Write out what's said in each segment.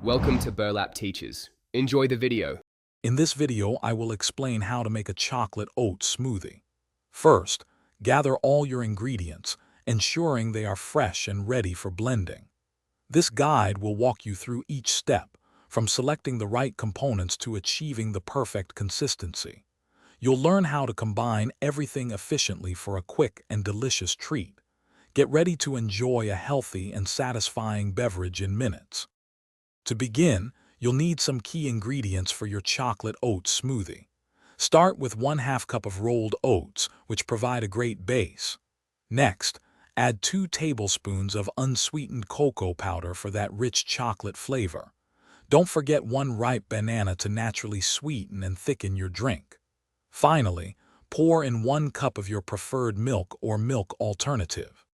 Welcome to Burlap Teachers. Enjoy the video. In this video, I will explain how to make a chocolate oat smoothie. First, gather all your ingredients, ensuring they are fresh and ready for blending. This guide will walk you through each step, from selecting the right components to achieving the perfect consistency. You'll learn how to combine everything efficiently for a quick and delicious treat. Get ready to enjoy a healthy and satisfying beverage in minutes. To begin, you'll need some key ingredients for your chocolate oat smoothie. Start with 1/2 cup of rolled oats, which provide a great base. Next, add 2 tablespoons of unsweetened cocoa powder for that rich chocolate flavor. Don't forget 1 ripe banana to naturally sweeten and thicken your drink. Finally, pour in 1 cup of your preferred milk or milk alternative.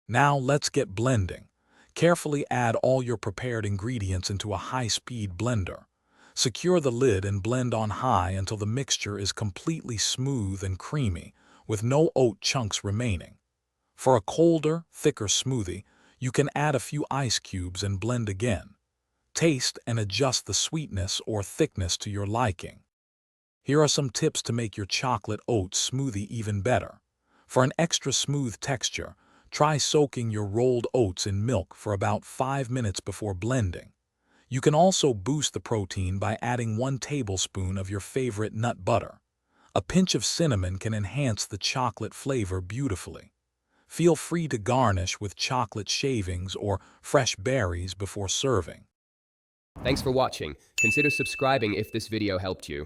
Now let's get blending. Carefully add all your prepared ingredients into a high-speed blender. Secure the lid and blend on high until the mixture is completely smooth and creamy, with no oat chunks remaining. For a colder, thicker smoothie, you can add a few ice cubes and blend again. Taste and adjust the sweetness or thickness to your liking. Here are some tips to make your chocolate oat smoothie even better. For an extra smooth texture, try soaking your rolled oats in milk for about 5 minutes before blending. You can also boost the protein by adding 1 tablespoon of your favorite nut butter. A pinch of cinnamon can enhance the chocolate flavor beautifully. Feel free to garnish with chocolate shavings or fresh berries before serving. Thanks for watching. Consider subscribing if this video helped you.